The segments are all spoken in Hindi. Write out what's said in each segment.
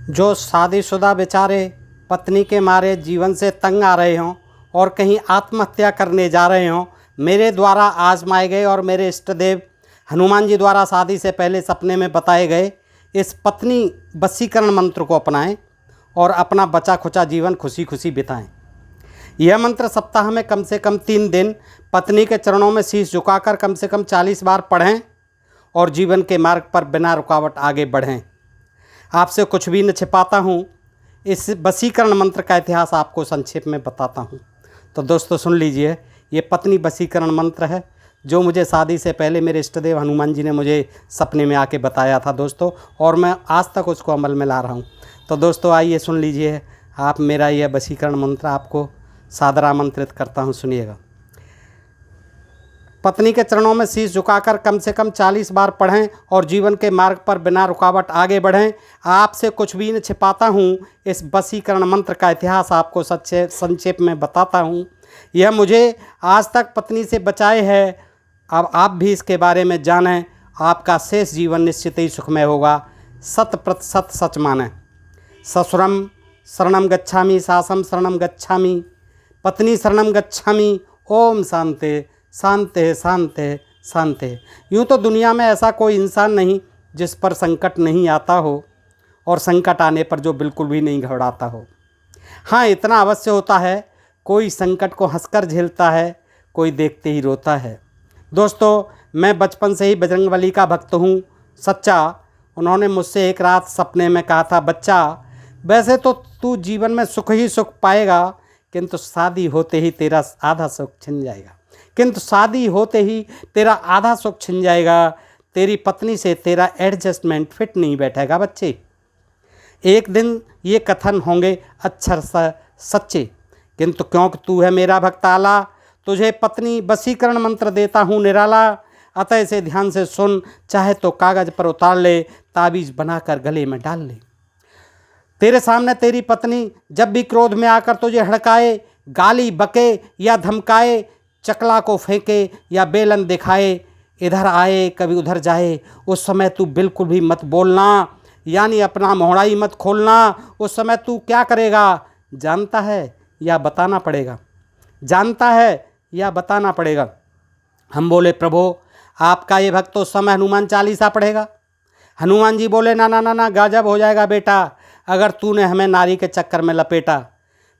जो शादीशुदा बेचारे पत्नी के मारे जीवन से तंग आ रहे हों और कहीं आत्महत्या करने जा रहे हों, मेरे द्वारा आजमाए गए और मेरे इष्ट देव हनुमान जी द्वारा शादी से पहले सपने में बताए गए इस पत्नी वशीकरण मंत्र को अपनाएं और अपना बचा खुचा जीवन खुशी खुशी बिताएं। यह मंत्र सप्ताह में कम से कम 3 दिन पत्नी के चरणों में शीश झुकाकर कम से कम 40 बार पढ़ें और जीवन के मार्ग पर बिना रुकावट आगे बढ़ें। आपसे कुछ भी न छिपाता हूँ, इस वशीकरण मंत्र का इतिहास आपको संक्षेप में बताता हूँ। तो दोस्तों सुन लीजिए, ये पत्नी वशीकरण मंत्र है जो मुझे शादी से पहले मेरे इष्ट देव हनुमान जी ने मुझे सपने में आके बताया था दोस्तों, और मैं आज तक उसको अमल में ला रहा हूँ। तो दोस्तों आइए सुन लीजिए, आप मेरा यह वशीकरण मंत्र आपको सादर आमंत्रित करता हूँ, सुनिएगा। पत्नी के चरणों में शीश झुकाकर कम से कम 40 बार पढ़ें और जीवन के मार्ग पर बिना रुकावट आगे बढ़ें। आपसे कुछ भी न छिपाता हूँ, इस वशीकरण मंत्र का इतिहास आपको संक्षेप में बताता हूँ। यह मुझे आज तक पत्नी से बचाए है, अब आप भी इसके बारे में जानें। आपका शेष जीवन निश्चित ही सुखमय होगा। 100% सच मानें। ससुरम शरणम गच्छामि, सासम शरणम गच्छामि, पत्नी शरणम गच्छामि। ओम शांति शांति शांति शांति। यूँ तो दुनिया में ऐसा कोई इंसान नहीं जिस पर संकट नहीं आता हो और संकट आने पर जो बिल्कुल भी नहीं घबराता हो। हाँ, इतना अवश्य होता है, कोई संकट को हंसकर झेलता है, कोई देखते ही रोता है। दोस्तों, मैं बचपन से ही बजरंगबली का भक्त हूँ, सच्चा। उन्होंने मुझसे एक रात सपने में कहा था, बच्चा वैसे तो तू जीवन में सुख ही सुख पाएगा, किंतु शादी होते ही तेरा आधा सुख छिन जाएगा। तेरी पत्नी से तेरा एडजस्टमेंट फिट नहीं बैठेगा बच्चे। एक दिन ये कथन होंगे अक्षर सच्चे, किंतु क्योंकि तू है मेरा भक्त आला, तुझे पत्नी वशीकरण मंत्र देता हूँ निराला। अतः इसे ध्यान से सुन, चाहे तो कागज़ पर उतार ले, ताबीज़ बनाकर गले में डाल ले। तेरे सामने तेरी पत्नी जब भी क्रोध में आकर तुझे हड़काए, गाली बके या धमकाए, चकला को फेंके या बेलन दिखाए, इधर आए कभी उधर जाए, उस समय तू बिल्कुल भी मत बोलना, यानी अपना मोहड़ाई मत खोलना। उस समय तू क्या करेगा जानता है या बताना पड़ेगा? जानता है या बताना पड़ेगा? हम बोले, प्रभु आपका ये भक्त तो उस समय हनुमान चालीसा पढ़ेगा। हनुमान जी बोले, ना ना ना ना, गजब हो जाएगा बेटा, अगर तूने हमें नारी के चक्कर में लपेटा।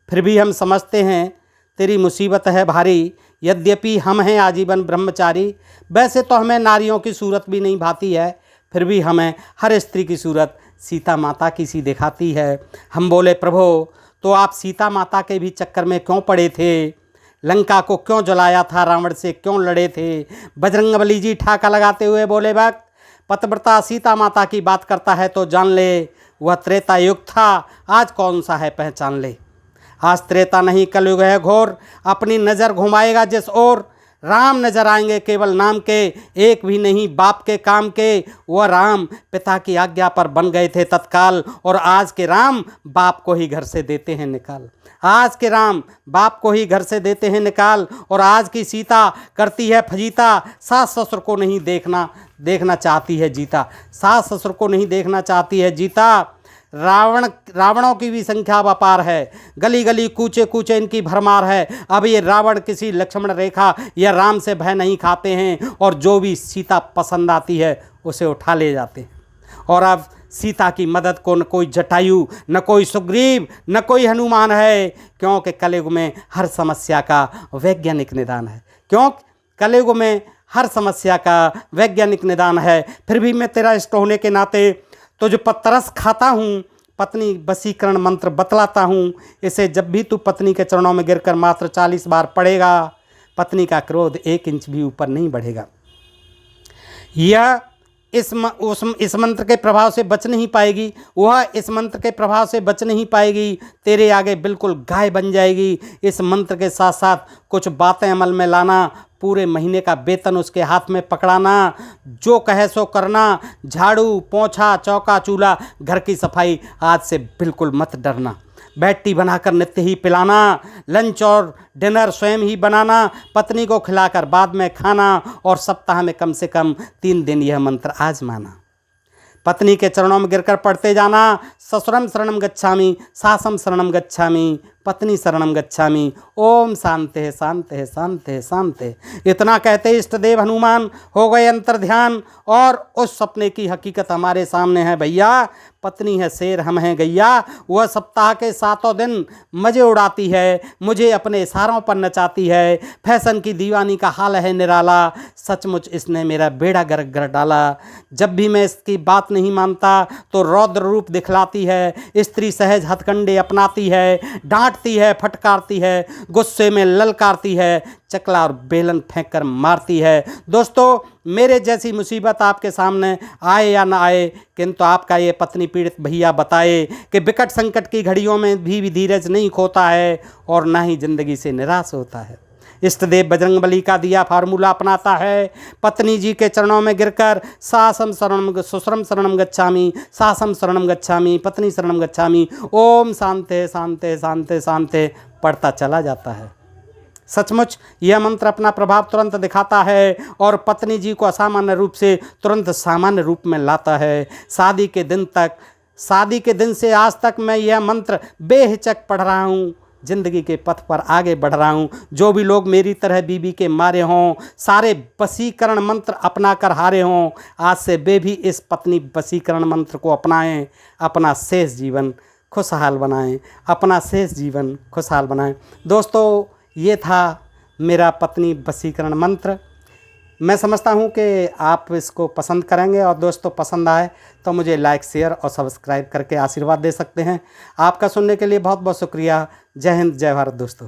फिर भी हम समझते हैं तेरी मुसीबत है भारी, यद्यपि हम हैं आजीवन ब्रह्मचारी। वैसे तो हमें नारियों की सूरत भी नहीं भाती है, फिर भी हमें हर स्त्री की सूरत सीता माता की सी दिखाती है। हम बोले, प्रभु तो आप सीता माता के भी चक्कर में क्यों पड़े थे? लंका को क्यों जलाया था? रावण से क्यों लड़े थे? बजरंगबली जी ठाका लगाते हुए बोले, भक्त पतिव्रता सीता माता की बात करता है तो जान ले, वह त्रेता युग था, आज कौन सा है पहचान ले। आज त्रेता नहीं कलयुग है घोर, अपनी नज़र घुमाएगा जिस ओर। राम नजर आएंगे केवल नाम के, एक भी नहीं बाप के काम के। वह राम पिता की आज्ञा पर बन गए थे तत्काल, और आज के राम बाप को ही घर से देते हैं निकाल। आज के राम बाप को ही घर से देते हैं निकाल, और आज की सीता करती है फजीता, सास ससुर को नहीं देखना चाहती है जीता। सास ससुर को नहीं देखना चाहती है जीता। रावणों की भी संख्या अपार है, गली गली कूचे कूचे इनकी भरमार है। अब ये रावण किसी लक्ष्मण रेखा या राम से भय नहीं खाते हैं, और जो भी सीता पसंद आती है उसे उठा ले जाते हैं। और अब सीता की मदद को न कोई जटायु, न कोई सुग्रीव, न कोई हनुमान है, क्योंकि कलयुग में हर समस्या का वैज्ञानिक निदान है। कलयुग में हर समस्या का वैज्ञानिक निदान है। फिर भी मैं तेरा इष्ट होने के नाते तुझ पर तरस खाता हूँ, पत्नी वशीकरण मंत्र बतलाता हूँ। इसे जब भी तू पत्नी के चरणों में गिरकर मात्र 40 बार पढ़ेगा, पत्नी का क्रोध 1 इंच भी ऊपर नहीं बढ़ेगा। यह इस मंत्र के प्रभाव से बच नहीं पाएगी, वह इस मंत्र के प्रभाव से बच नहीं पाएगी, तेरे आगे बिल्कुल गाय बन जाएगी। इस मंत्र के साथ साथ कुछ बातें अमल में लाना, पूरे महीने का वेतन उसके हाथ में पकड़ाना, जो कहे सो करना, झाड़ू पोंछा चौका चूल्हा घर की सफाई आज से बिल्कुल मत डरना। बेड टी बनाकर नित्य ही पिलाना, लंच और डिनर स्वयं ही बनाना, पत्नी को खिलाकर बाद में खाना, और सप्ताह में कम से कम 3 दिन यह मंत्र आजमाना। पत्नी के चरणों में गिरकर पढ़ते जाना, ससुरम शरणम गच्छामि, सासम शरणम गच्छामि, पत्नी शरणम गच्छामि। ओम शांति शांति शांति शांति। इतना कहते इष्ट देव हनुमान हो गए अंतर ध्यान, और उस सपने की हकीकत हमारे सामने है भैया। पत्नी है शेर, हम हैं गैया। वह सप्ताह के 7 दिन मज़े उड़ाती है, मुझे अपने इशारों पर नचाती है। फैशन की दीवानी का हाल है निराला, सचमुच इसने मेरा बेड़ा गर्क कर डाला। जब भी मैं इसकी बात नहीं मानता तो रौद्र रूप दिखलाती है। स्त्री सहज हथकंडे अपनाती है, डांटती है, फटकारती है, गुस्से में ललकारती है, चकला और बेलन फेंक कर मारती है। दोस्तों, मेरे जैसी मुसीबत आपके सामने आए या ना आए, किंतु आपका ये पत्नी पीड़ित भैया बताए कि विकट संकट की घड़ियों में भी धीरज नहीं खोता है और ना ही जिंदगी से निराश होता है। इष्ट देव बजरंगबली का दिया फार्मूला अपनाता है। पत्नी जी के चरणों में गिरकर सासम शरणम ससुरम शरणम गच्छामि, सासम शरणम गच्छामि, पत्नी शरणम गच्छामि, ओम शांति शांति शांति शांति पढ़ता चला जाता है। सचमुच यह मंत्र अपना प्रभाव तुरंत दिखाता है और पत्नी जी को असामान्य रूप से तुरंत सामान्य रूप में लाता है। शादी के दिन से आज तक मैं यह मंत्र बेहिचक पढ़ रहा हूँ, जिंदगी के पथ पर आगे बढ़ रहा हूँ। जो भी लोग मेरी तरह बीबी के मारे हों, सारे वशीकरण मंत्र अपना कर हारे हों, आज से वे भी इस पत्नी वशीकरण मंत्र को अपनाएं, अपना शेष जीवन खुशहाल बनाएं, अपना शेष जीवन खुशहाल बनाएं। दोस्तों, ये था मेरा पत्नी वशीकरण मंत्र। मैं समझता हूँ कि आप इसको पसंद करेंगे, और दोस्तों पसंद आए तो मुझे लाइक, शेयर और सब्सक्राइब करके आशीर्वाद दे सकते हैं। आपका सुनने के लिए बहुत बहुत शुक्रिया। जय हिंद, जय भारत दोस्तों।